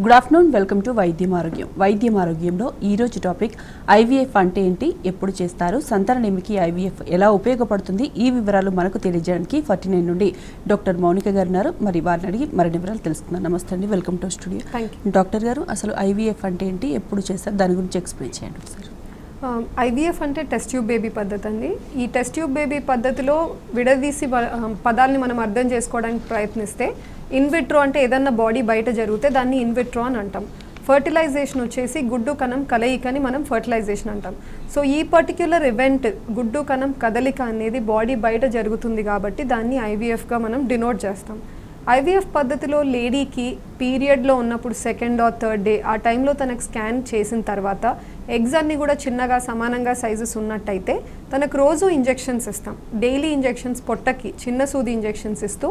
Good afternoon, welcome to వైద్యం ఆరోగ్యం. వైద్యం ఆరోగ్యంలో ఈరోజు టాపిక్ ఐవీఎఫ్ అంటే ఏంటి, ఎప్పుడు చేస్తారు, సంతానలేమికి ఐవీఎఫ్ ఎలా ఉపయోగపడుతుంది, ఈ వివరాలు మనకు తెలియజేయడానికి 49 నుండి డాక్టర్ మౌనిక గారు ఉన్నారు. మరి వారిని అడిగి మరిన్ని వివరాలు తెలుసుకుందాం. నమస్తే అండి, వెల్కమ్ టు స్టూడియో. డాక్టర్ గారు, అసలు ఐవీఎఫ్ అంటే ఏంటి, ఎప్పుడు చేస్తారు, దాని గురించి ఎక్స్ప్లెయిన్ చేయండి ఒకసారి. ఐవీఎఫ్ అంటే టెస్ట్ ట్యూబ్ బేబీ పద్ధతి అండి. ఈ టెస్ట్ ట్యూబ్ బేబీ పద్ధతిలో విడదీసి పదాలని మనం అర్థం చేసుకోవడానికి ప్రయత్నిస్తే, ఇన్విట్రో అంటే ఏదన్నా బాడీ బయట జరిగితే దాన్ని ఇన్విట్రో అని అంటాం. ఫర్టిలైజేషన్ వచ్చేసి గుడ్డు కణం కలయికని మనం ఫర్టిలైజేషన్ అంటాం. సో ఈ పర్టిక్యులర్ ఈవెంట్ గుడ్డు కణం కదలిక అనేది బాడీ బయట జరుగుతుంది కాబట్టి దాన్ని ఐవీఎఫ్గా మనం డినోట్ చేస్తాం. ఐవీఎఫ్ పద్ధతిలో లేడీకి పీరియడ్లో ఉన్నప్పుడు సెకండ్ ఆర్ థర్డ్ డే ఆ టైంలో తనకు స్కాన్ చేసిన తర్వాత ఎగ్స్ అన్నీ కూడా చిన్నగా సమానంగా సైజెస్ ఉన్నట్టయితే తనకు రోజు ఇంజెక్షన్స్ ఇస్తాం. డైలీ ఇంజెక్షన్స్ పొట్టకి చిన్న సూది ఇంజెక్షన్స్ ఇస్తూ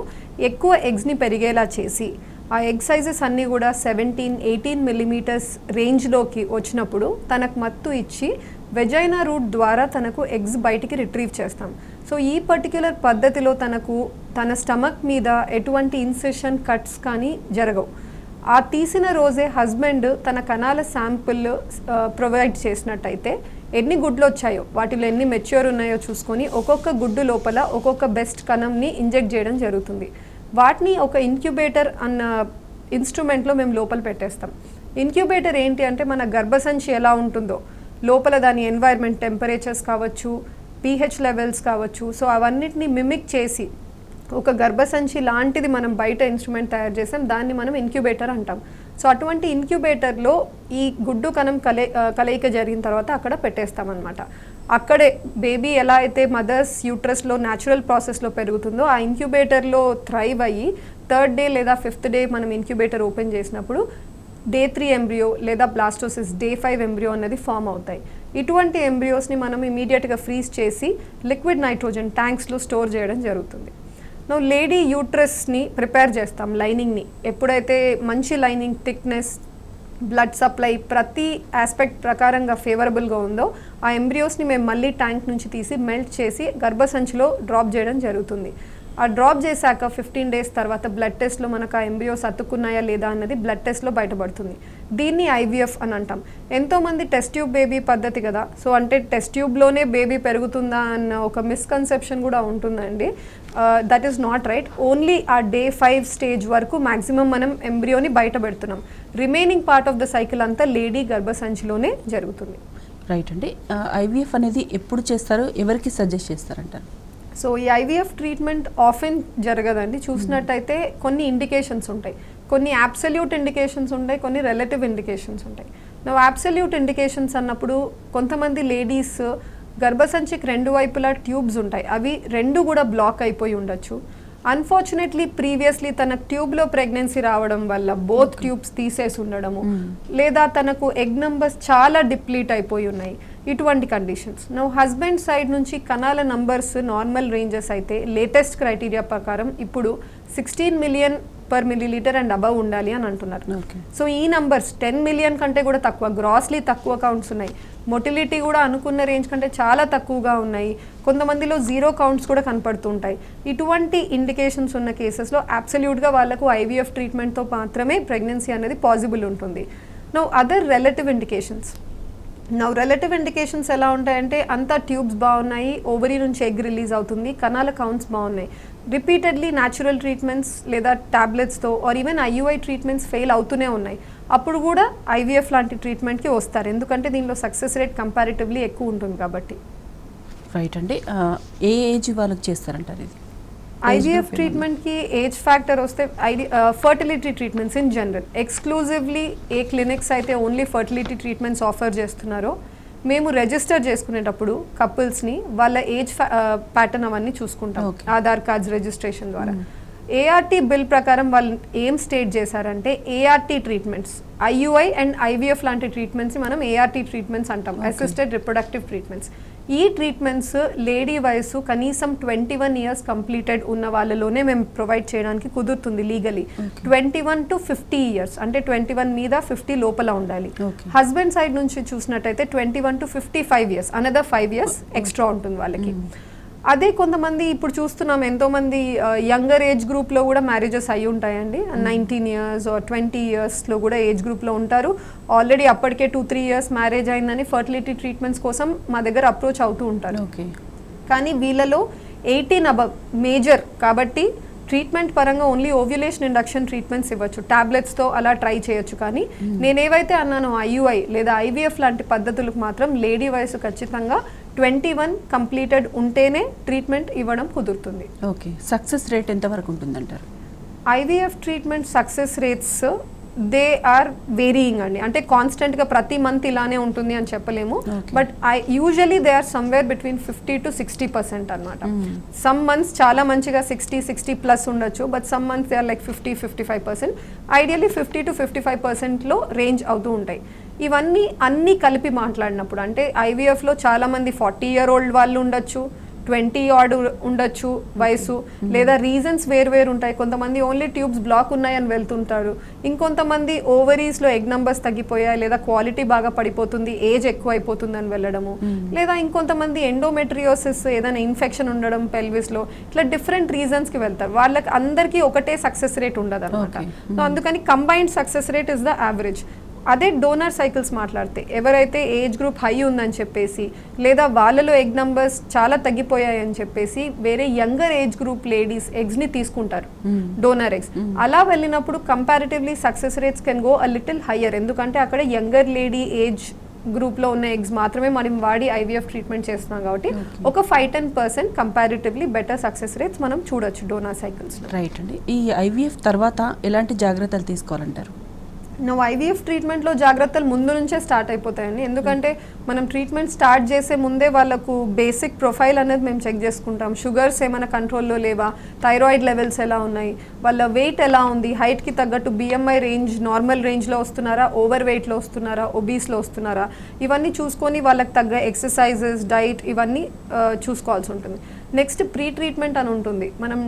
ఎక్కువ ఎగ్స్ని పెరిగేలా చేసి ఆ ఎగ్ సైజెస్ అన్నీ కూడా 17-18 మిల్లీమీటర్స్ రేంజ్లోకి వచ్చినప్పుడు తనకు మత్తు ఇచ్చి వెజైనా రూట్ ద్వారా తనకు ఎగ్స్ బయటికి రిట్రీవ్ చేస్తాం. సో ఈ పర్టిక్యులర్ పద్ధతిలో తన స్టమక్ మీద ఎటువంటి ఇన్సెషన్ కట్స్ కానీ జరగవు. ఆ తీసిన రోజే హస్బెండ్ తన కణాల శాంపిల్ ప్రొవైడ్ చేసినట్టయితే ఎన్ని గుడ్లు వచ్చాయో వాటిలో ఎన్ని మెచ్యూర్ ఉన్నాయో చూసుకొని ఒక్కొక్క గుడ్డు లోపల ఒక్కొక్క బెస్ట్ కణంని ఇంజెక్ట్ చేయడం జరుగుతుంది. వాటిని ఒక ఇంక్యుబేటర్ అన్న ఇన్స్ట్రుమెంట్లో మేము లోపల పెట్టేస్తాం. ఇంక్యుబేటర్ ఏంటి అంటే మన గర్భసంచి ఎలా ఉంటుందో లోపల దాని ఎన్వైర్న్మెంట్ టెంపరేచర్స్ కావచ్చు, పీహెచ్ లెవెల్స్ కావచ్చు, సో అవన్నిటిని మిమిక్ చేసి ఒక గర్భసంచి లాంటిది మనం బయట ఇన్స్ట్రుమెంట్ తయారు చేసాం, దాన్ని మనం ఇంక్యుబేటర్ అంటాం. సో అటువంటి ఇంక్యుబేటర్లో ఈ గుడ్డు కణం కలయిక జరిగిన తర్వాత అక్కడ పెట్టేస్తామన్నమాట. అక్కడే బేబీ ఎలా అయితే మదర్స్ యూట్రస్లో న్యాచురల్ ప్రాసెస్లో పెరుగుతుందో ఆ ఇంక్యుబేటర్లో థ్రైవ్ అయ్యి థర్డ్ డే లేదా 5th డే మనం ఇంక్యుబేటర్ ఓపెన్ చేసినప్పుడు Day 3 ఎంబ్రియో లేదా బ్లాస్టోసిస్ Day 5 ఎంబ్రియో అనేది ఫామ్ అవుతాయి. ఇటువంటి ఎంబ్రియోస్ని మనం ఇమీడియట్గా ఫ్రీజ్ చేసి లిక్విడ్ నైట్రోజన్ ట్యాంక్స్లో స్టోర్ చేయడం జరుగుతుంది. లేడీ యూట్రస్ని ప్రిపేర్ చేస్తాం, లైనింగ్ని. ఎప్పుడైతే మంచి లైనింగ్ థిక్నెస్, బ్లడ్ సప్లై ప్రతి ఆస్పెక్ట్ ప్రకారంగా ఫేవరబుల్గా ఉందో ఆ ఎంబ్రియోస్ని మేము మళ్ళీ ట్యాంక్ నుంచి తీసి మెల్ట్ చేసి గర్భసంచిలో డ్రాప్ చేయడం జరుగుతుంది. ఆ డ్రాప్ చేశాక 15 డేస్ తర్వాత బ్లడ్ టెస్ట్లో మనకు ఆ ఎంబ్రియోస్ అతుక్కున్నాయా లేదా అన్నది బ్లడ్ టెస్ట్లో బయటపడుతుంది. దీన్ని ఐవీఎఫ్ అని అంటాం. ఎంతోమంది టెస్ట్ ట్యూబ్ బేబీ పద్ధతి కదా, సో అంటే టెస్ట్ ట్యూబ్లోనే బేబీ పెరుగుతుందా అన్న ఒక మిస్కన్సెప్షన్ కూడా ఉంటుందండి. That is not right. Only ఆ Day 5 స్టేజ్ వరకు మ్యాక్సిమం మనం ఎంబ్రియోని బయట పెడుతున్నాం. Remaining part of the cycle అంతా లేడీ గర్భసంచిలోనే జరుగుతుంది. రైట్ అండి. ఐవీఎఫ్ అనేది ఎప్పుడు చేస్తారు, ఎవరికి సజెస్ట్ చేస్తారంటారు? సో ఈ ఐవీఎఫ్ ట్రీట్మెంట్ ఆఫెన్ జరగదండి. చూసినట్టయితే కొన్ని ఇండికేషన్స్ ఉంటాయి, కొన్ని అబ్సల్యూట్ ఇండికేషన్స్ ఉంటాయి, కొన్ని రిలేటివ్ ఇండికేషన్స్ ఉంటాయి. అబ్సల్యూట్ ఇండికేషన్స్ అన్నప్పుడు కొంతమంది లేడీస్ గర్భసంచికి 2 వైపులా ట్యూబ్స్ ఉంటాయి, అవి 2 కూడా బ్లాక్ అయిపోయి ఉండొచ్చు. అన్ఫార్చునేట్లీ ప్రీవియస్లీ తనకు ట్యూబ్లో ప్రెగ్నెన్సీ రావడం వల్ల బోత్ ట్యూబ్స్ తీసేసి ఉండడము, లేదా తనకు ఎగ్ నంబర్స్ చాలా డిప్లీట్ అయిపోయి ఉన్నాయి, ఇటువంటి కండిషన్స్. హస్బెండ్ సైడ్ నుంచి కణాల నంబర్స్ నార్మల్ రేంజెస్ అయితే లేటెస్ట్ క్రైటీరియా ప్రకారం ఇప్పుడు 16 million per milliliter and above ఉండాలి అని అంటున్నారు. సో ఈ నంబర్స్ 10 మిలియన్ కంటే కూడా తక్కువ, గ్రాస్లీ తక్కువ కౌంట్స్ ఉన్నాయి. మొటిలిటీ కూడా అనుకున్న రేంజ్ కంటే చాలా తక్కువగా ఉన్నాయి. కొంతమందిలో 0 కౌంట్స్ కూడా కనపడుతుంటాయి. ఇటువంటి ఇండికేషన్స్ ఉన్న కేసెస్లో అబ్సల్యూట్గా వాళ్ళకు ఐవీఎఫ్ ట్రీట్మెంట్తో మాత్రమే ప్రెగ్నెన్సీ అనేది పాసిబుల్ ఉంటుంది. Other relative indications relative indications ఎలా ఉంటాయంటే అంతా ట్యూబ్స్ బాగున్నాయి, ఓవరీ నుంచి ఎగ్ రిలీజ్ అవుతుంది, కణాల కౌంట్స్ బాగున్నాయి, రిపీటెడ్లీ న్యాచురల్ ట్రీట్మెంట్స్ లేదా టాబ్లెట్స్తో or even IUI treatments fail అవుతూనే ఉన్నాయి. అప్పుడు కూడా ఐవీఎఫ్ లాంటి ట్రీట్మెంట్కి వస్తారు, ఎందుకంటే దీనిలో సక్సెస్ రేట్ కంపారిటివ్లీ ఎక్కువ ఉంటుంది కాబట్టి. రైట్ అండి. ఏ ఏజ్ వాళ్ళకి చేస్తారంటారు ఇది? ఐవీఎఫ్ ట్రీట్మెంట్కి ఏజ్ ఫ్యాక్టర్ వస్తే fertility treatments in general exclusively A clinics అయితే ఓన్లీ ఫర్టిలిటీ ట్రీట్మెంట్స్ ఆఫర్ చేస్తున్నారో మేము రిజిస్టర్ చేసుకునేటప్పుడు కపుల్స్ని వాళ్ళ ఏజ్ ప్యాటర్న్ అవన్నీ చూసుకుంటాం ఆధార్ కార్డ్స్ రిజిస్ట్రేషన్ ద్వారా. ఏఆర్టీ బిల్ ప్రకారం వాళ్ళు ఏం స్టేట్ చేశారంటే ART treatments, IUI and IVF లాంటి ట్రీట్మెంట్స్ మనం ఏఆర్టీ ట్రీట్మెంట్స్ అంటాం, అసిస్టెడ్ రిప్రొడక్టివ్ ట్రీట్మెంట్స్. ఈ ట్రీట్మెంట్స్ లేడీ వయసు కనీసం 21 ఇయర్స్ కంప్లీటెడ్ ఉన్న వాళ్ళలోనే మేము ప్రొవైడ్ చేయడానికి కుదురుతుంది లీగలీ. 21 to 50 ఇయర్స్ అంటే 21 మీద 50 లోపల ఉండాలి. హస్బెండ్ సైడ్ నుంచి చూసినట్టయితే 21 to 55 years, another 5 years extra ఉంటుంది వాళ్ళకి. అదే కొంతమంది ఇప్పుడు చూస్తున్నాం ఎంతోమంది యంగర్ ఏజ్ గ్రూప్లో కూడా మ్యారేజెస్ అయ్యి ఉంటాయండి. 19 years or 20 yearsలో కూడా ఏజ్ గ్రూప్లో ఉంటారు. ఆల్రెడీ అప్పటికే 2-3 years మ్యారేజ్ అయిందని ఫర్టిలిటీ ట్రీట్మెంట్స్ కోసం మా దగ్గర అప్రోచ్ అవుతూ ఉంటారు. కానీ వీళ్ళలో 18 above మేజర్ కాబట్టి ట్రీట్మెంట్ పరంగా ఓన్లీ ఓవ్యులేషన్ ఇండక్షన్ ట్రీట్మెంట్స్ ఇవ్వచ్చు, టాబ్లెట్స్తో అలా ట్రై చేయొచ్చు. కానీ నేను ఏవైతే అన్నానో IUI లేదా IVF లాంటి పద్ధతులకు మాత్రం లేడీ వయసు ఖచ్చితంగా 21 కంప్లీటెడ్ ఉంటేనే ట్రీట్మెంట్ ఇవ్వడం కుదురుతుంది. ఓకే, సక్సెస్ రేట్ ఎంతవరకు ఉంటుందంటారు? IVF treatment success rates they are varying అండి. అంటే కాన్స్టెంట్గా ప్రతి మంత్ ఇలానే ఉంటుంది అని చెప్పలేము. But usually they are somewhere between 50 to 60% అనమాట. సమ్ మంత్స్ చాలా మంచిగా 60+ ఉండొచ్చు. But some months they are like 50-55%. Ideally 50 to 55%లో రేంజ్ అవుతూ ఉంటాయి. ఇవన్నీ అన్నీ కలిపి మాట్లాడినప్పుడు అంటే IVFలో చాలామంది 40-year-old వాళ్ళు ఉండొచ్చు, 20 odd ఉండొచ్చు వయసు, లేదా రీజన్స్ వేరు ఉంటాయి. కొంతమంది ఓన్లీ ట్యూబ్స్ బ్లాక్ ఉన్నాయని వెళ్తుంటారు, ఇంకొంతమంది ఓవరీస్లో ఎగ్ నంబర్స్ తగ్గిపోయాయి లేదా క్వాలిటీ బాగా పడిపోతుంది, ఏజ్ ఎక్కువ అయిపోతుందని వెళ్ళడము, లేదా ఇంకొంతమంది ఎండోమెట్రియోసిస్ ఏదైనా ఇన్ఫెక్షన్ ఉండడం పెల్విస్లో, ఇట్లా డిఫరెంట్ రీజన్స్కి వెళ్తారు. వాళ్ళకి అందరికీ ఒకటే సక్సెస్ రేట్ ఉండదు అనమాట. సో అందుకని combined success rate is the average. అదే డోనర్ సైకిల్స్ మాట్లాడితే ఎవరైతే ఏజ్ గ్రూప్ హై ఉందని చెప్పేసి లేదా వాళ్ళలో ఎగ్ నంబర్స్ చాలా తగ్గిపోయాయని చెప్పేసి వేరే యంగర్ ఏజ్ గ్రూప్ లేడీస్ ఎగ్స్ని తీసుకుంటారు, డోనర్ ఎగ్స్. అలా వెళ్ళినప్పుడు comparatively success rates can go a little higher. ఎందుకంటే అక్కడ యంగర్ లేడీ ఏజ్ గ్రూప్లో ఉన్న ఎగ్స్ మాత్రమే మనం వాడి IVF ట్రీట్మెంట్ చేస్తున్నాం కాబట్టి ఒక 5-10% కంపారిటివ్లీ బెటర్ సక్సెస్ రేట్స్ మనం చూడొచ్చు డోనర్ సైకిల్స్. రైట్ అండి. ఈ IVF తర్వాత ఎలాంటి జాగ్రత్తలు తీసుకోవాలంటారు? IVF ట్రీట్మెంట్లో జాగ్రత్తలు ముందు నుంచే స్టార్ట్ అయిపోతాయండి. ఎందుకంటే మనం ట్రీట్మెంట్ స్టార్ట్ చేసే ముందే వాళ్ళకు బేసిక్ ప్రొఫైల్ అనేది మేము చెక్ చేసుకుంటాం. షుగర్స్ ఏమైనా కంట్రోల్లో లేవా, థైరాయిడ్ లెవెల్స్ ఎలా ఉన్నాయి, వాళ్ళ వెయిట్ ఎలా ఉంది, హైట్కి తగ్గట్టు BMI రేంజ్ నార్మల్ రేంజ్లో వస్తున్నారా, ఓవర్ వెయిట్లో వస్తున్నారా, ఒబీస్లో వస్తున్నారా, ఇవన్నీ చూసుకొని వాళ్ళకి తగ్గ ఎక్సర్సైజెస్, డైట్ ఇవన్నీ చూసుకోవాల్సి ఉంటుంది. నెక్స్ట్ ప్రీ ట్రీట్మెంట్ అని ఉంటుంది. మనం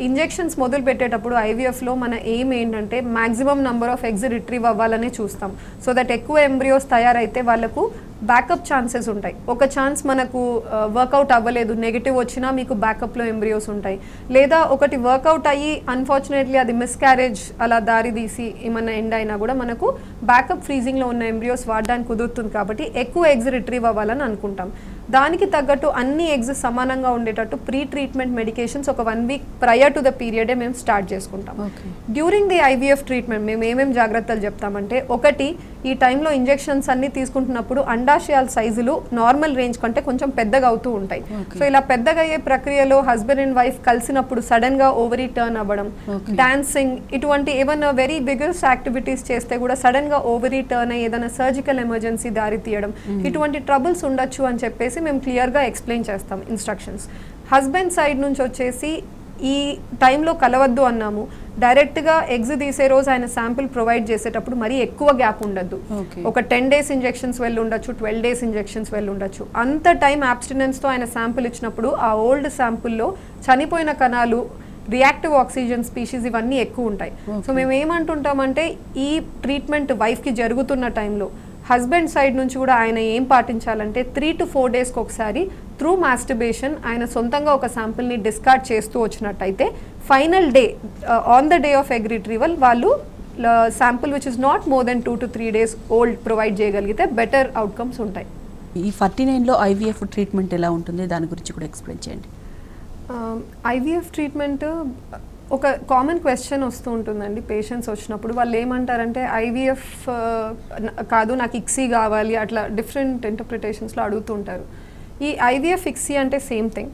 ఇంజెక్షన్స్ మొదలు పెట్టేటప్పుడు IVFలో మన ఎయిమ్ ఏంటంటే maximum number of eggs retrieve అవ్వాలనే చూస్తాం. సో దట్ ఎక్కువ ఎంబ్రియోస్ తయారైతే వాళ్ళకు బ్యాకప్ ఛాన్సెస్ ఉంటాయి. ఒక ఛాన్స్ మనకు వర్కౌట్ అవ్వలేదు, నెగిటివ్ వచ్చినా మీకు బ్యాకప్లో ఎంబ్రియోస్ ఉంటాయి. లేదా ఒకటి వర్కౌట్ అయ్యి అన్ఫార్చునేట్లీ అది మిస్క్యారేజ్ అలా దారి తీసి ఏమన్నా ఎండ్ అయినా కూడా మనకు బ్యాకప్ ఫ్రీజింగ్లో ఉన్న ఎంబ్రియోస్ వాడడానికి కుదురుతుంది. కాబట్టి ఎక్కువ ఎగ్స్ రిట్రీవ్ అవ్వాలని అనుకుంటాం. దానికి తగ్గట్టు అన్ని ఎగ్స్ సమానంగా ఉండేటట్టు ప్రీ ట్రీట్మెంట్ మెడికేషన్స్ ఒక 1 week ప్రయర్ టు ద పీరియడే మేము స్టార్ట్ చేసుకుంటాం. డ్యూరింగ్ ది IVF ట్రీట్మెంట్ మేము ఏమేమి జాగ్రత్తలు చెప్తామంటే, ఒకటి ఈ టైంలో ఇంజెక్షన్స్ అన్ని తీసుకుంటున్నప్పుడు అండాశయాల సైజులు నార్మల్ రేంజ్ కంటే కొంచెం పెద్దగా అవుతూ ఉంటాయి. సో ఇలా పెద్దగా అయ్యే ప్రక్రియలో హస్బెండ్ అండ్ వైఫ్ కలిసినప్పుడు సడన్ గా ఓవరీ టర్న్ అవ్వడం, డాన్సింగ్, ఇటువంటి ఏమైనా వెరీ బిగర్స్ యాక్టివిటీస్ చేస్తే కూడా సడన్ గా ఓవరీ టర్న్ అయ్యి ఏదైనా సర్జికల్ ఎమర్జెన్సీ దారి తీయడం, ఇటువంటి ట్రబుల్స్ ఉండొచ్చు అని చెప్పేసి మేము క్లియర్గా ఎక్స్ప్లెయిన్ చేస్తాం ఇన్స్ట్రక్షన్స్. హస్బెండ్ సైడ్ నుంచి వచ్చేసి ఈ టైంలో కలవద్దు అన్నాము. డైరెక్ట్గా ఎగ్స్ తీసే రోజు ఆయన శాంపుల్ ప్రొవైడ్ చేసేటప్పుడు మరీ ఎక్కువ గ్యాప్ ఉండద్దు. ఒక 10 days ఇంజెక్షన్స్ వెళ్ళి ఉండొచ్చు, 12 days ఇంజెక్షన్స్ వెళ్ళి ఉండొచ్చు. అంత టైం అబ్స్టినెన్స్తో ఆయన శాంపుల్ ఇచ్చినప్పుడు ఆ ఓల్డ్ శాంపుల్లో చనిపోయిన కణాలు, రియాక్టివ్ ఆక్సిజన్ స్పీషీస్ ఇవన్నీ ఎక్కువ ఉంటాయి. సో మేము ఏమంటుంటామంటే ఈ ట్రీట్మెంట్ వైఫ్కి జరుగుతున్న టైంలో హస్బెండ్ సైడ్ నుంచి కూడా ఆయన ఏం పాటించాలంటే 3 to 4 daysకి ఒకసారి త్రూ మాస్టర్బేషన్ ఆయన సొంతంగా ఒక శాంపుల్ని డిస్కార్డ్ చేస్తూ వచ్చినట్టయితే final day on the day of egg retrieval వాళ్ళు sample which is not more than 2 to 3 days old provide చేయగలిగితే బెటర్ అవుట్కమ్స్ ఉంటాయి. ఈ 49లో IVF ట్రీట్మెంట్ ఎలా ఉంటుంది దాని గురించి కూడా ఎక్స్ప్లెయిన్ చేయండి. IVF ట్రీట్మెంట్ ఒక కామన్ క్వశ్చన్ వస్తూ ఉంటుందండి పేషెంట్స్ వచ్చినప్పుడు. వాళ్ళు ఏమంటారంటే IVF కాదు నాకు ఇక్సీ కావాలి, అట్లా డిఫరెంట్ ఇంటర్ప్రిటేషన్స్లో అడుగుతూ ఉంటారు. ఈ IVF ఇక్సీ అంటే same thing.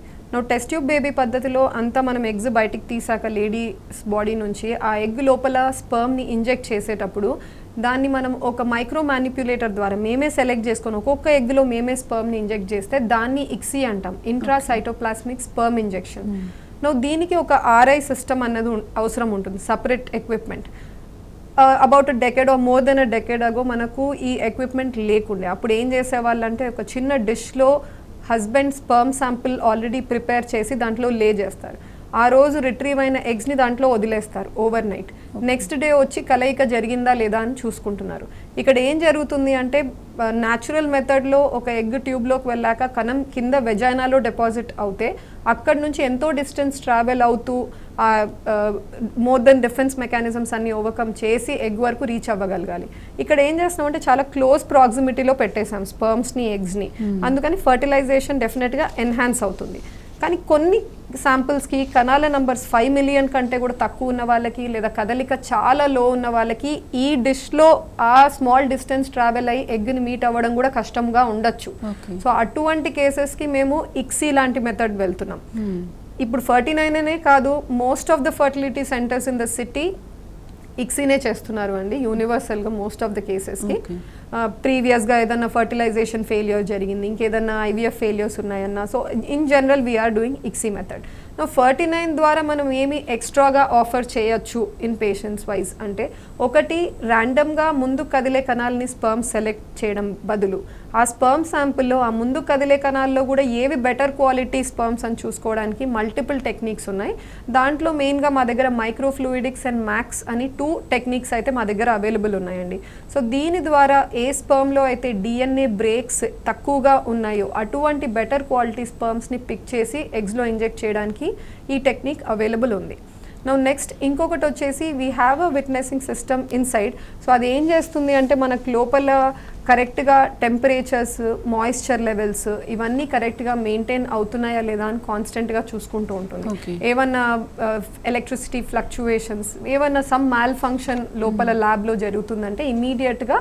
Test tube baby పద్ధతిలో అంతా మనం ఎగ్స్ బయటికి తీసాక లేడీస్ బాడీ నుంచి ఆ ఎగ్ లోపల స్పర్మ్ని ఇంజెక్ట్ చేసేటప్పుడు దాన్ని మనం ఒక మైక్రో మ్యానిప్యులేటర్ ద్వారా మేమే సెలెక్ట్ చేసుకొని ఒక్కొక్క ఎగ్లో మేమే స్పర్మ్ని ఇంజెక్ట్ చేస్తే దాన్ని ఇక్సీ అంటాం, ఇంట్రాసైటోప్లాస్మిక్ స్పర్మ్ ఇంజెక్షన్. దీనికి ఒక RI సిస్టమ్ అన్నది అవసరం ఉంటుంది, separate equipment. About decade or more than decade ago మనకు ఈ ఎక్విప్మెంట్ లేకుండే. అప్పుడు ఏం చేసేవాళ్ళంటే ఒక చిన్న డిష్లో husband sperm sample already prepare చేసి దాంట్లో లే చేస్తారు. ఆ రోజు రిట్రీవ్ అయిన ఎగ్స్ని దాంట్లో వదిలేస్తారు ఓవర్ నైట్. నెక్స్ట్ డే వచ్చి కలయిక జరిగిందా లేదా అని చూసుకుంటున్నారు. ఇక్కడ ఏం జరుగుతుంది అంటే న్యాచురల్ మెథడ్లో ఒక ఎగ్ ట్యూబ్లోకి వెళ్ళాక కణం కింద వెజైనాలో డిపాజిట్ అవుతే అక్కడ నుంచి ఎంతో డిస్టెన్స్ ట్రావెల్ అవుతూ మోర్ దెన్ డిఫెన్స్ మెకానిజమ్స్ అన్ని ఓవర్కమ్ చేసి ఎగ్ వరకు రీచ్ అవ్వగలగాలి. ఇక్కడ ఏం చేస్తున్నామంటే చాలా క్లోజ్ ప్రాక్సిమిటీలో పెట్టేసాం స్పర్మ్స్ని ఎగ్స్ని, అందుకని ఫర్టిలైజేషన్ డెఫినెట్గా ఎన్హాన్స్ అవుతుంది. కానీ కొన్ని శాంపిల్స్కి కణాల నంబర్స్ 5 మిలియన్ కంటే కూడా తక్కువ ఉన్న వాళ్ళకి లేదా కదలిక చాలా లో ఉన్న వాళ్ళకి ఈ డిష్లో ఆ స్మాల్ డిస్టెన్స్ ట్రావెల్ అయ్యి ఎగ్ని మీట్ అవ్వడం కూడా కష్టంగా ఉండొచ్చు. సో అటువంటి కేసెస్కి మేము ఇక్సీ లాంటి మెథడ్ వెళ్తున్నాం. ఇప్పుడు 49 అనే కాదు, most of the fertility centres in the city ఇక్సీనే చేస్తున్నారు అండి యూనివర్సల్గా మోస్ట్ ఆఫ్ ద కేసెస్కి. ప్రీవియస్గా ఏదన్నా ఫర్టిలైజేషన్ ఫెయిల్యూర్ జరిగింది, ఇంకేదన్నా IVF ఫెయిల్యూర్స్ ఉన్నాయన్నా, so in general we're doing ICSI method. 49 ద్వారా మనం ఏమి ఎక్స్ట్రాగా ఆఫర్ చేయొచ్చు ఇన్ పేషెంట్స్ వైజ్ అంటే, ఒకటి ర్యాండమ్గా ముందు కదిలే కణాలని స్పర్మ్ సెలెక్ట్ చేయడం బదులు ఆ స్పర్మ్ శాంపుల్లో ఆ ముందు కదిలే కణాల్లో కూడా ఏవి బెటర్ క్వాలిటీ స్పర్మ్స్ అని చూసుకోవడానికి మల్టిపుల్ టెక్నిక్స్ ఉన్నాయి. దాంట్లో మెయిన్గా మా దగ్గర మైక్రోఫ్లూయిడిక్స్ అండ్ మ్యాక్స్ అని 2 టెక్నిక్స్ అయితే మా దగ్గర అవైలబుల్ ఉన్నాయండి. సో దీని ద్వారా ఏ స్పర్మ్లో అయితే DNA బ్రేక్స్ తక్కువగా ఉన్నాయో అటువంటి బెటర్ క్వాలిటీ స్పర్మ్స్ని పిక్ చేసి ఎగ్స్లో ఇంజెక్ట్ చేయడానికి ఈ టెక్నిక్ అవైలబుల్ ఉంది. నౌ నెక్స్ట్ ఇంకొకటి వచ్చేసి we have a witnessing system inside. So అది ఏం చేస్తుంది అంటే మనకు లోపల కరెక్ట్గా టెంపరేచర్స్, మాయిశ్చర్ లెవెల్స్ ఇవన్నీ కరెక్ట్గా మెయింటైన్ అవుతున్నాయా లేదా అని కాన్స్టెంట్గా చూసుకుంటూ ఉంటుంది. ఏమన్నా ఎలక్ట్రిసిటీ ఫ్లక్చువేషన్స్, ఏమన్నా సమ్ మాల్ ఫంక్షన్ లోపల ల్యాబ్లో జరుగుతుందంటే ఇమీడియట్గా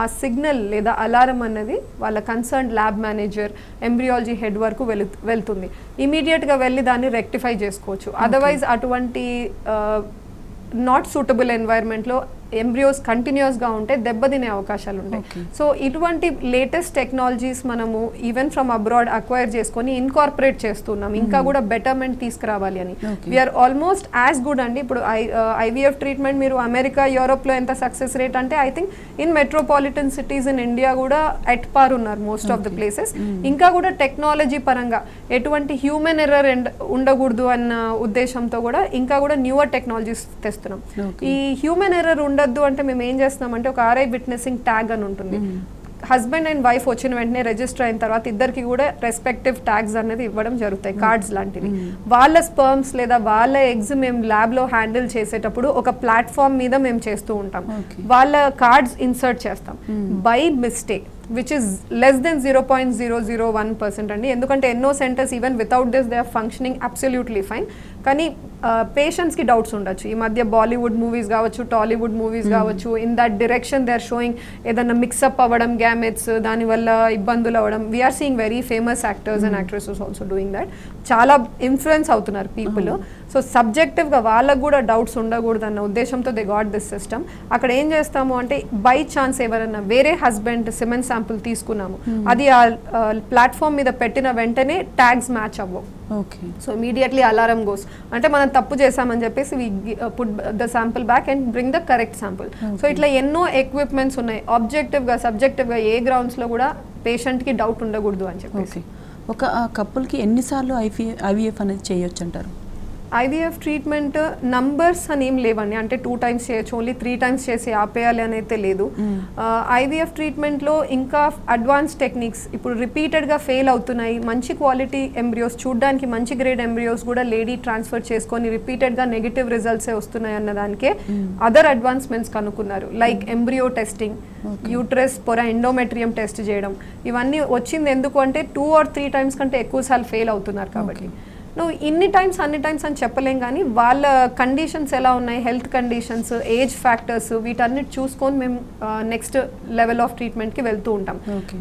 ఆ సిగ్నల్ లేదా అలారం అన్నది వాళ్ళ concern lab manager, embryology head వరకు వెళ్తుంది. ఇమీడియట్గా వెళ్ళి దాన్ని రెక్టిఫై చేసుకోవచ్చు. అదర్వైజ్ అటువంటి నాట్ సూటబుల్ ఎన్వైర్న్మెంట్లో ఎంబ్రియోస్ కంటిన్యూస్గా ఉంటే దెబ్బతినే అవకాశాలు ఉంటాయి. సో ఇటువంటి లేటెస్ట్ టెక్నాలజీస్ మనము ఈవెన్ ఫ్రమ్ అబ్రాడ్ అక్వైర్ చేసుకొని ఇన్కార్పొరేట్ చేస్తున్నాం, ఇంకా కూడా బెటర్మెంట్ తీసుకురావాలి అని. వీఆర్ ఆల్మోస్ట్ యాజ్ గుడ్ అండి. ఇప్పుడు IVF ట్రీట్మెంట్ మీరు అమెరికా, యూరోప్లో ఎంత సక్సెస్ రేట్ అంటే I think in metropolitan cities in India కూడా ఎట్ పార్ ఉన్నారు మోస్ట్ ఆఫ్ ద ప్లేసెస్. ఇంకా కూడా టెక్నాలజీ పరంగా ఎటువంటి హ్యూమన్ ఎర్రర్ ఉండకూడదు అన్న ఉద్దేశంతో కూడా ఇంకా కూడా న్యూవర్ టెక్నాలజీస్ తెస్తున్నాం. ఈ హ్యూమన్ ఎర్రర్ ఉండద్దు అంటే మేము ఏం చేస్తున్నామంటే ఒక RI విట్నెసింగ్ ట్యాగ్ అని ఉంటుంది. హస్బెండ్ అండ్ వైఫ్ వచ్చిన వెంటనే రిజిస్టర్ అయిన తర్వాత ఇద్దరికి కూడా రెస్పెక్టివ్ ట్యాగ్స్ అనేది ఇవ్వడం జరుగుతాయి, కార్డ్స్ లాంటివి. వాళ్ళ స్పర్మ్స్ లేదా వాళ్ళ ఎగ్స్ మేము ల్యాబ్లో హ్యాండిల్ చేసేటప్పుడు ఒక ప్లాట్ఫామ్ మీద మేము చేస్తూ ఉంటాం. వాళ్ళ కార్డ్స్ ఇన్సర్ట్ చేస్తాం by mistake which is less than 0.001% అండి. ఎందుకంటే ఎన్నో centres even without this they are functioning absolutely fine. కానీ పేషెంట్స్కి డౌట్స్ ఉండొచ్చు. ఈ మధ్య బాలీవుడ్ మూవీస్ కావచ్చు, టాలీవుడ్ మూవీస్ కావచ్చు, in that direction they are showing ఏదన్నా మిక్సప్ అవ్వడం, గ్యామెట్స్, దానివల్ల ఇబ్బందులు అవ్వడం. We are seeing very famous actors and actresses also doing that. చాలా ఇన్ఫ్లుయెన్స్ అవుతున్నారు పీపుల్. సో సబ్జెక్టివ్గా వాళ్ళకు కూడా డౌట్స్ ఉండకూడదు అన్న ఉద్దేశంతో దే గాట్ దిస్ సిస్టమ్. అక్కడ ఏం చేస్తాము అంటే బై ఛాన్స్ ఎవరన్నా వేరే హస్బెండ్ సిమెన్ శాంపుల్ తీసుకున్నాము, అది ఆ ప్లాట్ఫామ్ మీద పెట్టిన వెంటనే ట్యాగ్స్ మ్యాచ్ అవ్వవు. సో ఇమీడియట్లీ అలారం గోస్ అంటే మనం తప్పు చేసామని చెప్పేసి we put the sample back and bring the correct sample. So ఇట్లా ఎన్నో ఎక్విప్మెంట్స్ ఉన్నాయి. ఆబ్జెక్టివ్గా సబ్జెక్టివ్గా ఏ గ్రౌండ్స్లో కూడా పేషెంట్కి డౌట్ ఉండకూడదు అని చెప్పేసి. ఒక కపుల్కి ఎన్నిసార్లు IVF అనేది చేయొచ్చు అంటారు? IVF ట్రీట్మెంట్ నంబర్స్ అని ఏం లేవండి. అంటే 2 times చేయొచ్చు, ఓన్లీ 3 times చేసి ఆపేయాలి అని అయితే లేదు. IVF ట్రీట్మెంట్లో ఇంకా అడ్వాన్స్ టెక్నిక్స్ ఇప్పుడు రిపీటెడ్గా ఫెయిల్ అవుతున్నాయి. మంచి క్వాలిటీ ఎంబ్రియోస్, చూడడానికి మంచి గ్రేడ్ ఎంబ్రియోస్ కూడా లేడీ ట్రాన్స్ఫర్ చేసుకొని రిపీటెడ్గా నెగిటివ్ రిజల్ట్సే వస్తున్నాయి అన్నదానికే అదర్ అడ్వాన్స్మెంట్స్ కనుక్కున్నారు. లైక్ ఎంబ్రియో టెస్టింగ్, యూట్రస్ పొర ఎండోమెట్రియం టెస్ట్ చేయడం. ఇవన్నీ వచ్చింది ఎందుకు అంటే 2 or 3 times కంటే ఎక్కువసార్లు ఫెయిల్ అవుతున్నారు కాబట్టి. నువ్వు ఇన్ని టైమ్స్ అన్ని టైమ్స్ అని చెప్పలేం, కానీ వాళ్ళ కండిషన్స్ ఎలా ఉన్నాయి, హెల్త్ కండిషన్స్, ఏజ్ ఫ్యాక్టర్స్, వీటన్నిటి చూసుకొని మేము నెక్స్ట్ లెవెల్ ఆఫ్ ట్రీట్మెంట్కి వెళ్తూ ఉంటాం.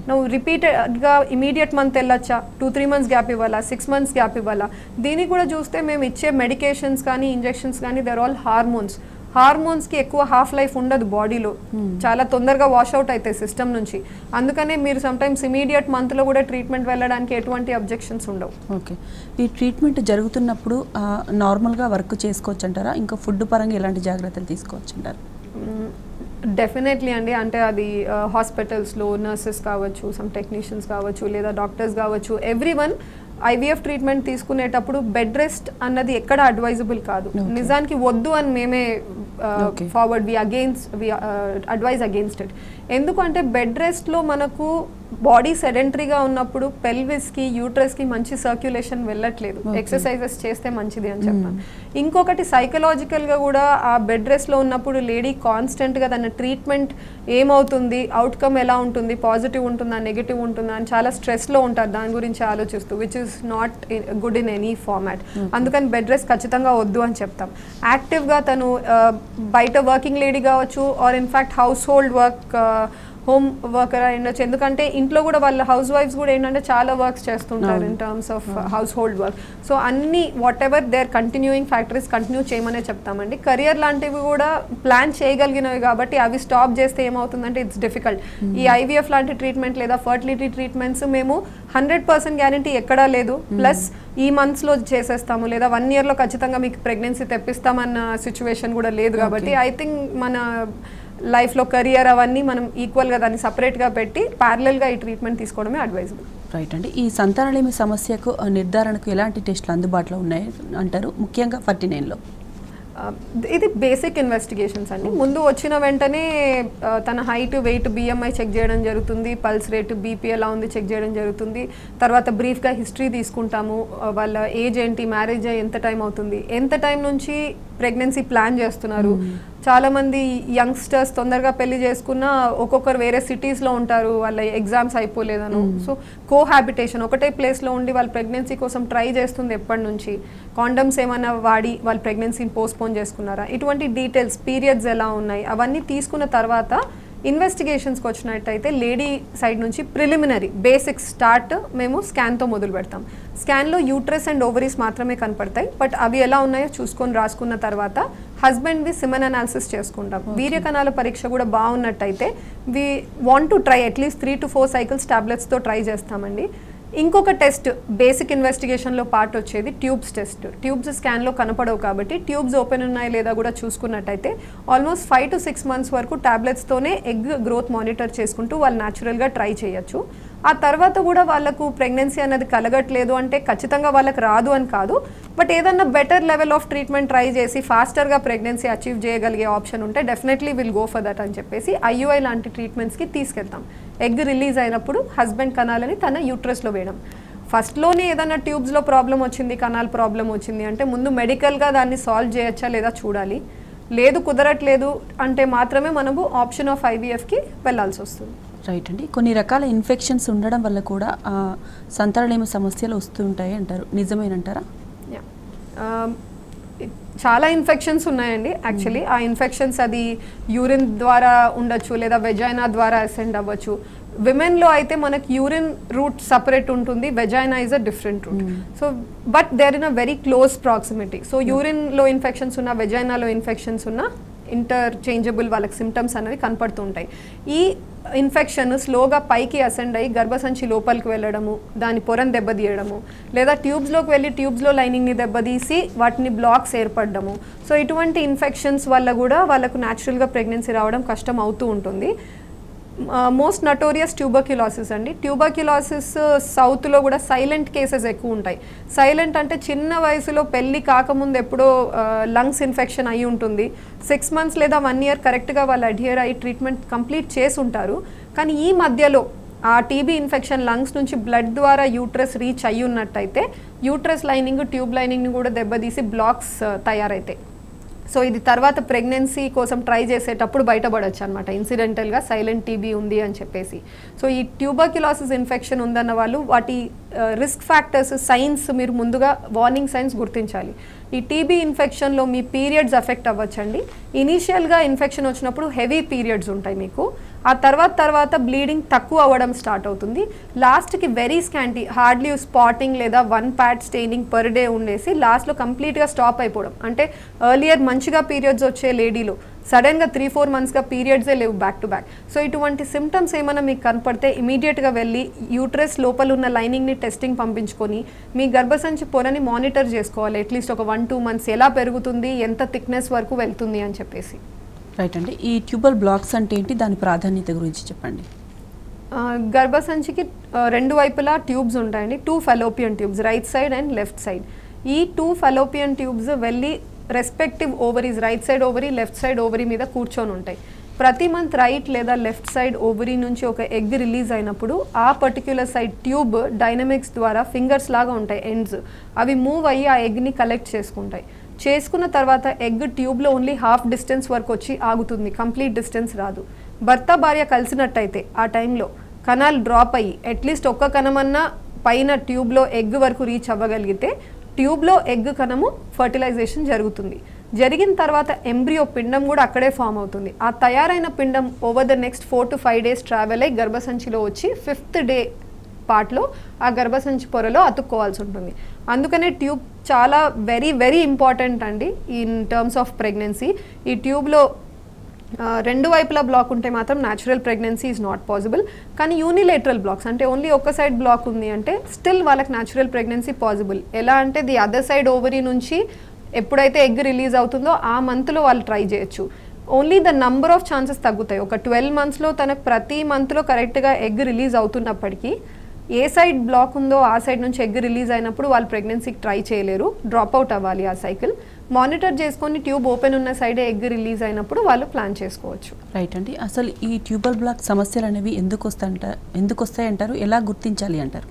నువ్వు రిపీటెడ్గా ఇమీడియట్ మంత్ వెళ్ళొచ్చా, 2-3 months గ్యాప్ ఇవ్వాలా, 6 months గ్యాప్ ఇవ్వాలా, దీనికి కూడా చూస్తే మేము ఇచ్చే మెడికేషన్స్ కానీ ఇంజెక్షన్స్ కానీ దే ఆర్ ఆల్ హార్మోన్స్. హార్మోన్స్కి ఎక్కువ హాఫ్ లైఫ్ ఉండదు బాడీలో, చాలా తొందరగా వాష్అవుట్ అవుతాయి సిస్టమ్ నుంచి. అందుకనే మీరు సమ్టైమ్స్ ఇమీడియట్ మంత్లో కూడా ట్రీట్మెంట్ వెళ్ళడానికి ఎటువంటి అబ్జెక్షన్స్ ఉండవు. ఓకే, ఈ ట్రీట్మెంట్ జరుగుతున్నప్పుడు నార్మల్గా వర్క్ చేసుకోవచ్చు అంటారా? ఇంకా ఫుడ్ పరంగా ఎలాంటి జాగ్రత్తలు తీసుకోవచ్చు అంటారు? డెఫినెట్లీ అండి. అంటే అది హాస్పిటల్స్లో నర్సెస్ కావచ్చు, సమ్ టెక్నీషియన్స్ కావచ్చు, లేదా డాక్టర్స్ కావచ్చు, ఎవ్రీవన్ IVF ట్రీట్మెంట్ తీసుకునేటప్పుడు బెడ్ రెస్ట్ అన్నది ఎక్కడ అడ్వైజబుల్ కాదు. నిజానికి వద్దు అని మేమే forward we advise against it. ఎందుకంటే బెడ్ రెస్ట్లో మనకు బాడీ సెడెంటరీగా ఉన్నప్పుడు పెల్విస్కి యూట్రస్కి మంచి సర్క్యులేషన్ వెళ్ళట్లేదు, ఎక్సర్సైజెస్ చేస్తే మంచిది అని చెప్తాను. ఇంకొకటి సైకలాజికల్గా కూడా ఆ బెడ్ రెస్ట్లో ఉన్నప్పుడు లేడీ కాన్స్టెంట్గా తన ట్రీట్మెంట్ ఏమవుతుంది, అవుట్కమ్ ఎలా ఉంటుంది, పాజిటివ్ ఉంటుందా నెగిటివ్ ఉంటుందా అని చాలా స్ట్రెస్లో ఉంటారు దాని గురించి ఆలోచిస్తూ, which is not good in any format. అందుకని బెడ్ రెస్ట్ ఖచ్చితంగా వద్దు అని చెప్తాం. యాక్టివ్గా తను బయట వర్కింగ్ లేడీ కావచ్చు or in fact household work home worker అయి ఉండొచ్చు. ఎందుకంటే ఇంట్లో కూడా వాళ్ళ హౌస్ వైఫ్స్ కూడా ఏంటంటే చాలా వర్క్స్ చేస్తుంటారు in terms of household work. So అన్ని whatever they're continuing factories continue చేయమనే చెప్తామండి. కెరియర్ లాంటివి కూడా ప్లాన్ చేయగలిగినవి కాబట్టి అవి స్టాప్ చేస్తే ఏమవుతుందంటే ఇట్స్ డిఫికల్ట్. ఈ ఐవీఎఫ్ లాంటి ట్రీట్మెంట్ లేదా ఫర్టిలిటీ ట్రీట్మెంట్స్ మేము 100% గ్యారంటీ ఎక్కడా లేదు, ప్లస్ ఈ మంత్స్లో చేసేస్తాము లేదా 1 yearలో ఖచ్చితంగా మీకు ప్రెగ్నెన్సీ తెప్పిస్తామన్న సిచ్యువేషన్ కూడా లేదు. కాబట్టి ఐ థింక్ మన లైఫ్లో కెరియర్ అవన్నీ మనం ఈక్వల్గా దాన్ని సపరేట్గా పెట్టి ప్యారలల్గా ఈ ట్రీట్మెంట్ తీసుకోవడమే అడ్వైజబుల్. రైట్ అండి. ఈ సంతానలేమి సమస్యకు నిర్ధారణకు ఎలాంటి టెస్టులు అందుబాటులో ఉన్నాయి అంటారు, ముఖ్యంగా 49లో? ఇది బేసిక్ ఇన్వెస్టిగేషన్స్ అండి. ముందు వచ్చిన వెంటనే తన హైట్, వెయిట్, బిఎంఐ చెక్ చేయడం జరుగుతుంది, పల్స్ రేటు, బీపీ ఎలా ఉంది చెక్ చేయడం జరుగుతుంది. తర్వాత బ్రీఫ్గా హిస్టరీ తీసుకుంటాము, వాళ్ళ ఏజ్ ఏంటి, మ్యారేజ్ ఎంత టైం అవుతుంది, ఎంత టైం నుంచి ప్రెగ్నెన్సీ ప్లాన్ చేస్తున్నారు. చాలామంది యంగ్స్టర్స్ తొందరగా పెళ్లి చేసుకున్న ఒక్కొక్కరు వేరే సిటీస్లో ఉంటారు, వాళ్ళ ఎగ్జామ్స్ అయిపోలేదను. సో కోహాబిటేషన్ ఒకటే ప్లేస్లో ఉండి వాళ్ళు ప్రెగ్నెన్సీ కోసం ట్రై చేస్తుంది ఎప్పటి నుంచి, కాండమ్స్ ఏమైనా వాడి వాళ్ళు ప్రెగ్నెన్సీని పోస్ట్పోన్ చేసుకున్నారా, ఇటువంటి డీటెయిల్స్, పీరియడ్స్ ఎలా ఉన్నాయి అవన్నీ తీసుకున్న తర్వాత ఇన్వెస్టిగేషన్స్కి వచ్చినట్టయితే లేడీ సైడ్ నుంచి ప్రిలిమినరీ బేసిక్ స్టార్ట్ మేము స్కాన్తో మొదలు పెడతాం. స్కాన్లో యూట్రస్ అండ్ ఓవరీస్ మాత్రమే కనపడతాయి, బట్ అవి ఎలా ఉన్నాయో చూసుకొని రాసుకున్న తర్వాత హస్బెండ్వి సిమెన్ అనాలిసిస్ చేసుకుంటాం. వీర్యకణాల పరీక్ష కూడా బాగున్నట్టయితే we want to try at least 3 to 4 cycles టాబ్లెట్స్తో ట్రై చేస్తామండి. ఇంకొక టెస్ట్ బేసిక్ ఇన్వెస్టిగేషన్లో పార్ట్ వచ్చేది ట్యూబ్స్ టెస్ట్. ట్యూబ్స్ స్కాన్లో కనపడవు కాబట్టి ట్యూబ్స్ ఓపెన్ ఉన్నాయా లేదా కూడా చూసుకున్నట్టయితే ఆల్మోస్ట్ 5 to 6 months వరకు టాబ్లెట్స్తోనే ఎగ్ గ్రోత్ మానిటర్ చేసుకుంటూ వాళ్ళు న్యాచురల్గా ట్రై చేయొచ్చు. ఆ తర్వాత కూడా వాళ్ళకు ప్రెగ్నెన్సీ అనేది కలగట్లేదు అంటే ఖచ్చితంగా వాళ్ళకి రాదు అని కాదు, బట్ ఏదన్నా better level of treatment try చేసి ఫాస్టర్గా ప్రెగ్నెన్సీ అచీవ్ చేయగలిగే ఆప్షన్ ఉంటే definitely will go for that అని చెప్పేసి ఐయుఐ లాంటి ట్రీట్మెంట్స్కి తీసుకెళ్తాం. ఎగ్ రిలీజ్ అయినప్పుడు హస్బెండ్ కణాలని తన యూట్రస్లో వేయడం. ఫస్ట్లోనే ఏదైనా ట్యూబ్స్లో ప్రాబ్లం వచ్చింది, కణాల్ ప్రాబ్లం వచ్చింది అంటే ముందు మెడికల్గా దాన్ని సాల్వ్ చేయొచ్చా లేదా చూడాలి. లేదు కుదరట్లేదు అంటే మాత్రమే మనము ఆప్షన్ ఆఫ్ ఐవీఎఫ్కి వెళ్ళాల్సి వస్తుంది. రైట్ అండి. కొన్ని రకాల ఇన్ఫెక్షన్స్ ఉండడం వల్ల కూడా సంతానలేమి సమస్యలు వస్తుంటాయి అంటారు, నిజమేనంటారా? చాలా ఇన్ఫెక్షన్స్ ఉన్నాయండి యాక్చువల్లీ. ఆ ఇన్ఫెక్షన్స్ అది యూరిన్ ద్వారా ఉండొచ్చు లేదా వెజైనా ద్వారా అసెండ్ అవ్వచ్చు. విమెన్లో అయితే మనకి యూరిన్ రూట్ సపరేట్ ఉంటుంది, vagina is a different route. So but they're in a very close proximity. So యూరిన్లో ఇన్ఫెక్షన్స్ ఉన్నా వెజైనాలో ఇన్ఫెక్షన్స్ ఉన్నా ఇంటర్చేంజబుల్ వాళ్ళకి సిమ్టమ్స్ అనేవి కనపడుతూ ఉంటాయి. ఈ ఇన్ఫెక్షన్ స్లోగా పైకి అసెండ్ అయ్యి గర్భసంచి లోపలికి వెళ్ళడము, దాని పొరను దెబ్బతీయడము, లేదా ట్యూబ్స్లోకి వెళ్ళి ట్యూబ్స్లో లైనింగ్ని దెబ్బతీసి వాటిని బ్లాక్స్ ఏర్పడము. సో ఇటువంటి ఇన్ఫెక్షన్స్ వల్ల కూడా వాళ్ళకు న్యాచురల్గా ప్రెగ్నెన్సీ రావడం కష్టం అవుతూ ఉంటుంది. మోస్ట్ నటోరియస్ ట్యూబర్క్యులోసిస్ అండి. ట్యూబర్క్యులోసిస్ సౌత్లో కూడా సైలెంట్ కేసెస్ ఎక్కువ ఉంటాయి. సైలెంట్ అంటే చిన్న వయసులో పెళ్ళి కాకముందు ఎప్పుడో లంగ్స్ ఇన్ఫెక్షన్ అయి ఉంటుంది, 6 months లేదా 1 year కరెక్ట్గా వాళ్ళు అడ్హియర్ అయ్యి ట్రీట్మెంట్ కంప్లీట్ చేసి ఉంటారు. కానీ ఈ మధ్యలో ఆ టీబీ ఇన్ఫెక్షన్ లంగ్స్ నుంచి బ్లడ్ ద్వారా యూట్రస్ రీచ్ అయ్యి ఉన్నట్టయితే యూట్రస్ లైనింగ్, ట్యూబ్ లైనింగ్ని కూడా దెబ్బతీసి బ్లాక్స్ తయారవుతాయి. సో ఇది తర్వాత ప్రెగ్నెన్సీ కోసం ట్రై చేసేటప్పుడు బయటపడవచ్చు అనమాట, ఇన్సిడెంటల్గా సైలెంట్ టీబీ ఉంది అని చెప్పేసి. సో ఈ ట్యూబర్క్యులోసిస్ ఇన్ఫెక్షన్ ఉందన్న వాళ్ళు వాటి రిస్క్ ఫ్యాక్టర్స్, సైన్స్ మీరు ముందుగా వార్నింగ్ సైన్స్ గుర్తించాలి. ఈ టీబీ ఇన్ఫెక్షన్లో మీ పీరియడ్స్ ఎఫెక్ట్ అవ్వచ్చండి. ఇనీషియల్గా ఇన్ఫెక్షన్ వచ్చినప్పుడు హెవీ పీరియడ్స్ ఉంటాయి మీకు, ఆ తర్వాత బ్లీడింగ్ తక్కువ అవ్వడం స్టార్ట్ అవుతుంది. లాస్ట్కి వెరీ స్కాంటీ, హార్డ్లీ స్పాటింగ్ లేదా 1 pad స్టెయినింగ్ పర్ డే ఉండేసి లాస్ట్లో కంప్లీట్గా స్టాప్ అయిపోవడం. అంటే ఎర్లియర్ మంచిగా పీరియడ్స్ వచ్చే లేడీలో సడన్గా 3-4 monthsగా పీరియడ్సే లేవు బ్యాక్ టు బ్యాక్. సో ఇటువంటి సిమ్టమ్స్ ఏమైనా మీకు కనపడితే ఇమీడియట్గా వెళ్ళి యూట్రస్ లోపల ఉన్న లైనింగ్ని టెస్టింగ్ పంపించుకొని మీ గర్భసంచి పొరని మానిటర్ చేసుకోవాలి. అట్లీస్ట్ ఒక 1-2 months ఎలా పెరుగుతుంది, ఎంత థిక్నెస్ వరకు వెళ్తుంది అని చెప్పేసి. రైట్ అండి. ఈ ట్యూబల్ బ్లాక్స్ అంటే ఏంటి, దాని ప్రాధాన్యత గురించి చెప్పండి. గర్భసంచికి 2 వైపులా ట్యూబ్స్ ఉంటాయండి, 2 fallopian tubes, right side and left side. ఈ 2 fallopian tubes వెళ్ళి respective ovaries, right side ovary, left side ovary మీద కూర్చొని ఉంటాయి. ప్రతి మంత్ రైట్ లేదా లెఫ్ట్ సైడ్ ఓవరీ నుంచి ఒక ఎగ్ రిలీజ్ అయినప్పుడు ఆ పర్టిక్యులర్ సైడ్ ట్యూబ్ డైనమిక్స్ ద్వారా ఫింగర్స్ లాగా ఉంటాయి ఎండ్స్, అవి మూవ్ అయ్యి ఆ ఎగ్ని కలెక్ట్ చేసుకుంటాయి. చేసుకున్న తర్వాత ఎగ్ ట్యూబ్లో ఓన్లీ హాఫ్ డిస్టెన్స్ వరకు వచ్చి ఆగుతుంది, కంప్లీట్ డిస్టెన్స్ రాదు. భర్త భార్య కలిసినట్టయితే ఆ టైంలో కణాలు డ్రాప్ అయ్యి అట్లీస్ట్ ఒక్క కణమన్నా పైన ట్యూబ్లో ఎగ్ వరకు రీచ్ అవ్వగలిగితే ట్యూబ్లో ఎగ్ కణము ఫర్టిలైజేషన్ జరుగుతుంది. జరిగిన తర్వాత ఎంబ్రియో పిండం కూడా అక్కడే ఫామ్ అవుతుంది. ఆ తయారైన పిండం over the next 4 to 5 days travel అయ్యి గర్భసంచిలో వచ్చి 5th day పార్ట్లో ఆ గర్భసంచి పొరలో అతుక్కోవాల్సి ఉంటుంది. అందుకనే ట్యూబ్ చాలా వెరీ వెరీ ఇంపార్టెంట్ అండి ఇన్ టర్మ్స్ ఆఫ్ ప్రెగ్నెన్సీ. ఈ ట్యూబ్లో రెండు వైపులా బ్లాక్ ఉంటే మాత్రం natural pregnancy is not possible. కానీ యూనిలేటరల్ బ్లాక్స్ అంటే ఓన్లీ ఒక్క సైడ్ బ్లాక్ ఉంది అంటే స్టిల్ వాళ్ళకి న్యాచురల్ ప్రెగ్నెన్సీ పాసిబుల్. ఎలా అంటే ది అదర్ సైడ్ ఓవరీ నుంచి ఎప్పుడైతే ఎగ్ రిలీజ్ అవుతుందో ఆ మంత్లో వాళ్ళు ట్రై చేయొచ్చు. Only the number of chances తగ్గుతాయి. ఒక 12 monthsలో తనకు ప్రతి మంత్లో కరెక్ట్గా ఎగ్ రిలీజ్ అవుతున్నప్పటికీ ఏ సైడ్ బ్లాక్ ఉందో ఆ సైడ్ నుంచి ఎగ్ రిలీజ్ అయినప్పుడు వాళ్ళు ప్రెగ్నెన్సీకి ట్రై చేయలేరు, డ్రాప్ అవుట్ అవ్వాలి ఆ సైకిల్. మానిటర్ చేసుకొని ట్యూబ్ ఓపెన్ ఉన్న సైడే ఎగ్ రిలీజ్ అయినప్పుడు వాళ్ళు ప్లాన్ చేసుకోవచ్చు. రైట్ అండి. అసలు ఈ ట్యూబల్ బ్లాక్ సమస్యలు అనేవి ఎందుకు వస్తాయంటారు, ఎలా గుర్తించాలి అంటారు?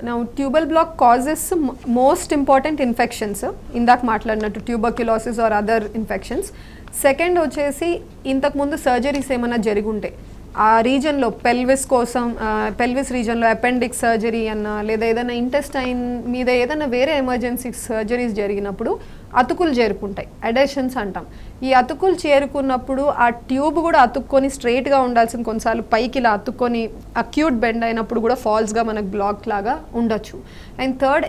నా tubal block causes most important infections, ఇందాక మాట్లాడినట్టు tuberculosis or other infections. Second వచ్చేసి ఇంతకుముందు సర్జరీస్ ఏమైనా జరిగి ఉంటాయి ఆ రీజన్లో, పెల్విస్ రీజన్లో అపెండిక్స్ సర్జరీ అన్నా లేదా ఏదైనా ఇంటెస్టైన్ మీద ఏదైనా వేరే ఎమర్జెన్సీ సర్జరీస్ జరిగినప్పుడు అతుకులు చేరుకుంటాయి, అడెషన్స్ అంటాం. ఈ అతుకులు చేరుకున్నప్పుడు ఆ ట్యూబ్ కూడా అతుక్కొని స్ట్రైట్గా ఉండాల్సిన కొన్నిసార్లు పైకి ఇలా అతుక్కొని అక్యూట్ బెండ్ అయినప్పుడు కూడా ఫాల్స్గా మనకు బ్లాక్ లాగా ఉండొచ్చు. అండ్ థర్డ్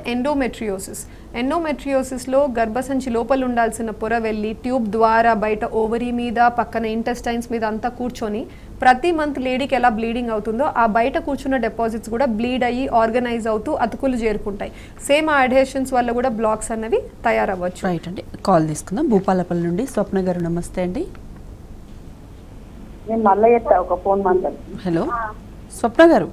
ఎండోమెట్రియోసిస్లో గర్భసంచి లోపల ఉండాల్సిన పొర వెళ్ళి ట్యూబ్ ద్వారా బయట ఓవరీ మీద పక్కన ఇంటెస్టైన్స్ మీద అంతా కూర్చొని ప్రతి మంత్ లేడీకి ఎలా బ్లీడింగ్ అవుతుందో ఆ బయట కూర్చున్న డిపాజిట్స్ కూడా బ్లీడ్ అయ్యి ఆర్గనైజ్ అవుతూ అతుకులు చేరుకుంటాయి. సేమ్ ఆ అడ్హెషన్స్ వల్ల కూడా బ్లాక్స్ అన్నవి తయారవ్వచ్చు. రైట్ అండి. కాల్ తీసుకుందాం. భూపాలపల్లి నుండి స్వప్న గారు, నమస్తే అండి. ఒక ఫోన్ మాట్లాడుతున్నాను. హలో స్వప్న గారు.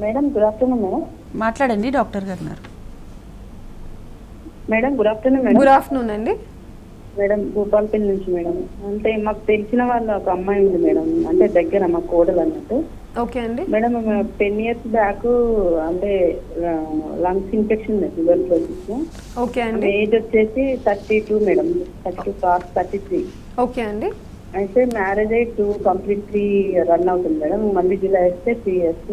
Madam good afternoon. మేడం మాట్లాడండి, డాక్టర్ గారు ఉన్నారు. Madam good afternoon. Madam good afternoon అండి. మేడం భూపాలపల్లి నుంచి మేడం. అంటే మాకు తెలిసిన వాళ్ళ ఒక అమ్మాయి ఉంది మేడం, అంటే దగ్గర మా కోడలు అన్నట్టు. ఓకే అండి. మేడం 10 years బ్యాక్ అంటే లంగ్స్ ఇన్ఫెక్షన్ ట్యూబర్క్యులోసిస్. ఓకే అండి. ఏజ్ వచ్చేసి 32 మేడం, 33. ఓకే అండి. అయితే మ్యారేజ్ అయ్యి 2 completely రన్ అవుతుంది మేడం. మళ్ళీ జూలై వస్తే 3 years.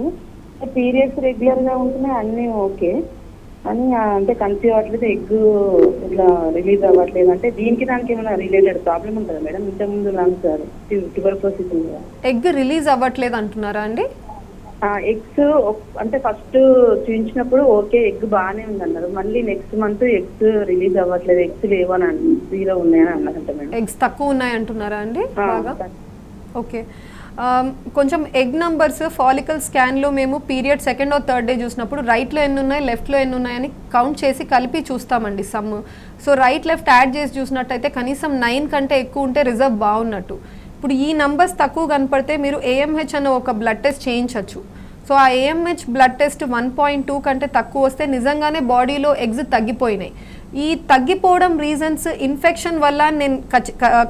పీరియడ్స్ రెగ్యులర్ గా ఉంటున్నాయి, అన్నీ ఓకే అని అంటే కన్సీవ్ అవ్వట్లేదు, ఎగ్ ఇట్లా రిలీజ్ అవ్వట్లేదు. అంటే దీనికి దానికి ఏమైనా రిలేటెడ్ ప్రాబ్లం ఉంటుందా మేడం? ఇంతకుముందు లంగ్స్ ట్యూబర్క్యులోసిస్ ఉంది. ఎగ్ రిలీజ్ అవ్వట్లేదు అంటున్నారా అండి? ఎగ్స్ అంటే ఫస్ట్ చూపించినప్పుడు ఓకే ఎగ్ బాగానే ఉంది అన్నారు, మళ్ళీ నెక్స్ట్ మంత్ ఎగ్స్ రిలీజ్ అవ్వట్లేదు, ఎగ్స్ లేవని 0 ఉన్నాయని అన్నారంట మేడం. ఎగ్స్ తక్కువ ఉన్నాయి అంటున్నారా అండి? బాగా ఓకే. కొంచెం ఎగ్ నంబర్స్ ఫాలికల్ స్కాన్లో మేము period 2nd or 3rd day చూసినప్పుడు రైట్లో ఎన్ని ఉన్నాయి లెఫ్ట్లో ఎన్ని ఉన్నాయని కౌంట్ చేసి కలిపి చూస్తామండి some. So right left add చేసి చూసినట్టయితే కనీసం 9 కంటే ఎక్కువ ఉంటే రిజర్వ్ బాగున్నట్టు. ఇప్పుడు ఈ నంబర్స్ తక్కువ కనపడితే మీరు AMH అన్న ఒక బ్లడ్ టెస్ట్ చేయించవచ్చు. సో ఆ AMH బ్లడ్ టెస్ట్ 1.2 కంటే తక్కువ వస్తే నిజంగానే బాడీలో ఎగ్స్ తగ్గిపోయినాయి. ఈ తగ్గిపోవడం రీజన్స్ ఇన్ఫెక్షన్ వల్ల నేను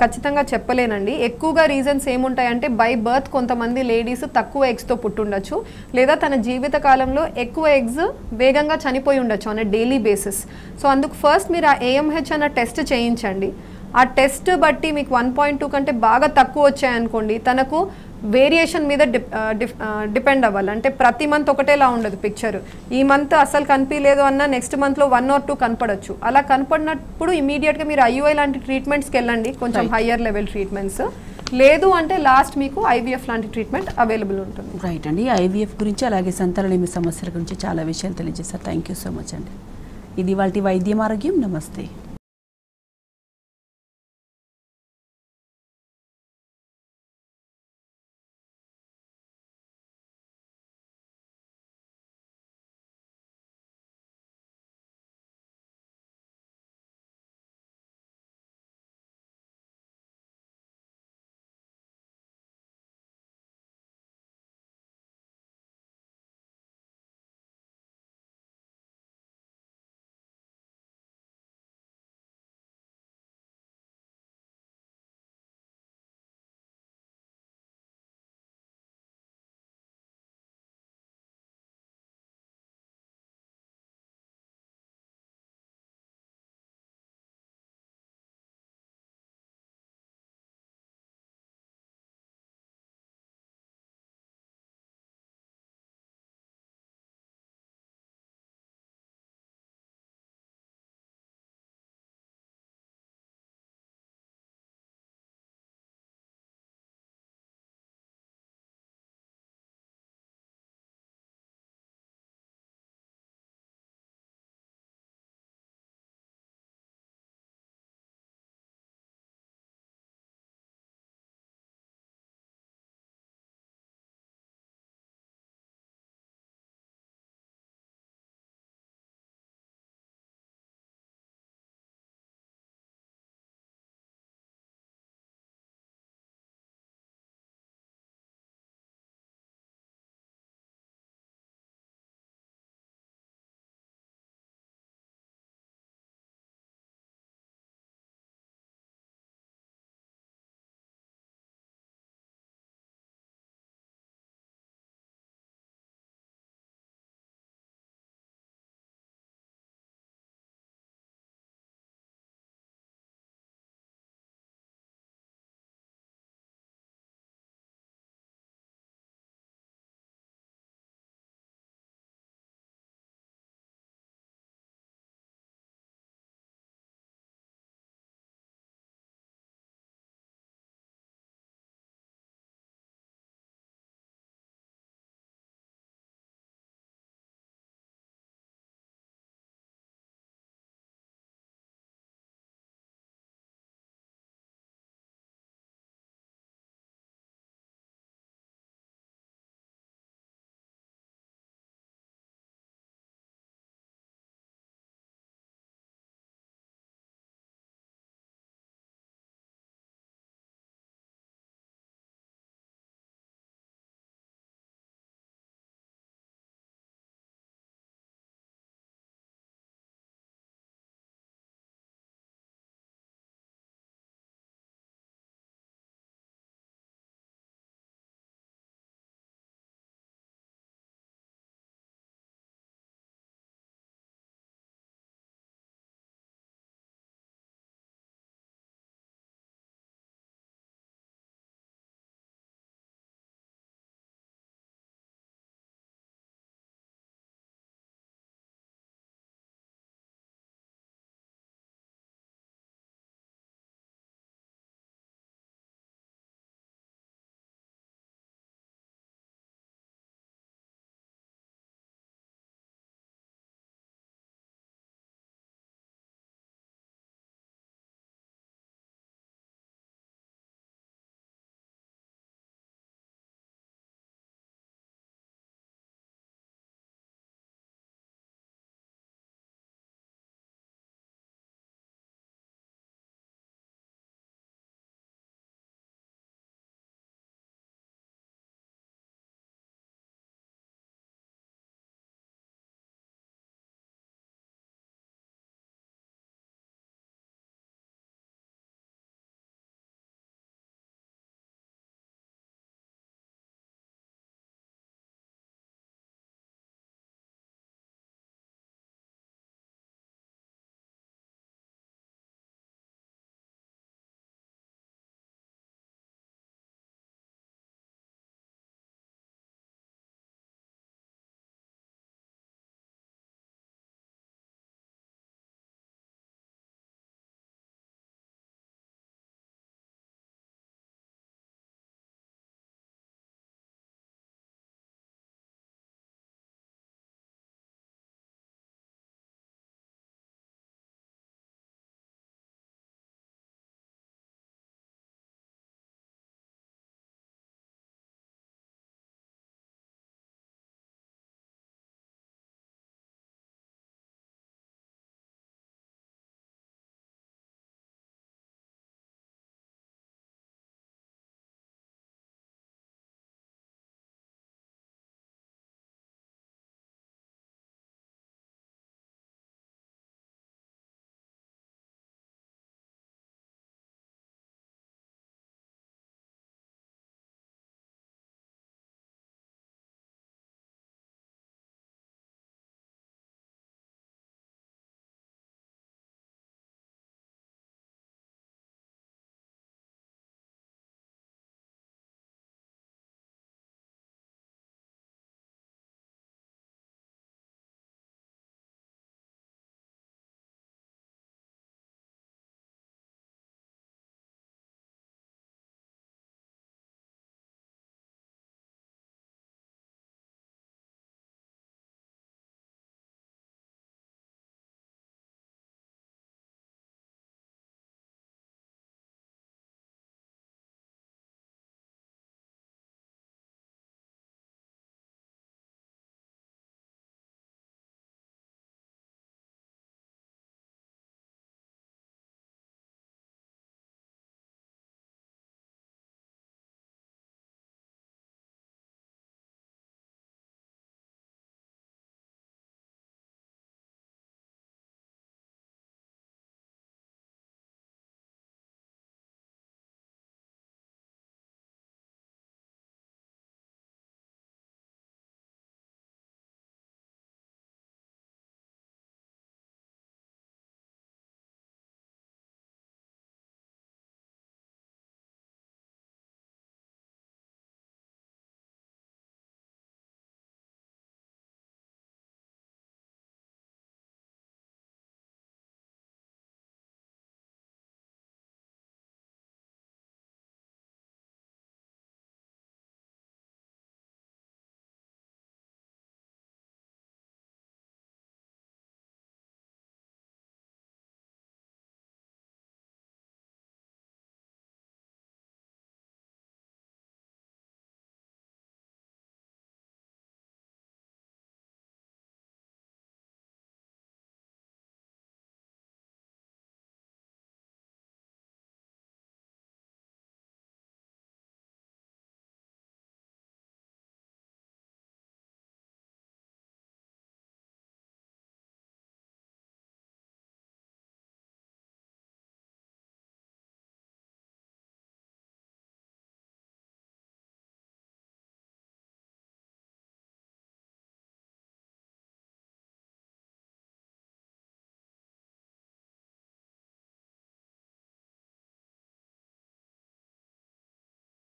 ఖచ్చితంగా చెప్పలేనండి. ఎక్కువగా రీజన్స్ ఏముంటాయంటే బై బర్త్ కొంతమంది లేడీస్ తక్కువ ఎగ్స్తో పుట్టుండొచ్చు, లేదా తన జీవిత కాలంలో ఎక్కువ ఎగ్స్ వేగంగా చనిపోయి ఉండొచ్చు ఆన్ డైలీ బేసిస్. సో అందుకు ఫస్ట్ మీరు ఆ AMH అన్న టెస్ట్ చేయించండి. ఆ టెస్ట్ బట్టి మీకు 1.2 కంటే బాగా తక్కువ వచ్చాయనుకోండి, తనకు వేరియేషన్ మీద డిపెండ్ అవ్వాలి. అంటే ప్రతి మంత్ ఒకటేలా ఉండదు పిక్చర్. ఈ మంత్ అసలు కనిపించలేదు అన్న నెక్స్ట్ మంత్లో 1 or 2 కనపడచ్చు. అలా కనపడినప్పుడు ఇమీడియట్గా మీరు IUI లాంటి ట్రీట్మెంట్స్కి వెళ్ళండి, కొంచెం హయ్యర్ లెవెల్ ట్రీట్మెంట్స్. లేదు అంటే లాస్ట్ మీకు IVF లాంటి ట్రీట్మెంట్ అవైలబుల్ ఉంటుంది. రైట్ అండి. IVF గురించి అలాగే సంతానలేమి సమస్యల గురించి చాలా విషయాలు తెలియజేశారు. థ్యాంక్ యూ సో మచ్ అండి. ఇది వాటి వైద్యం ఆరోగ్యం. నమస్తే.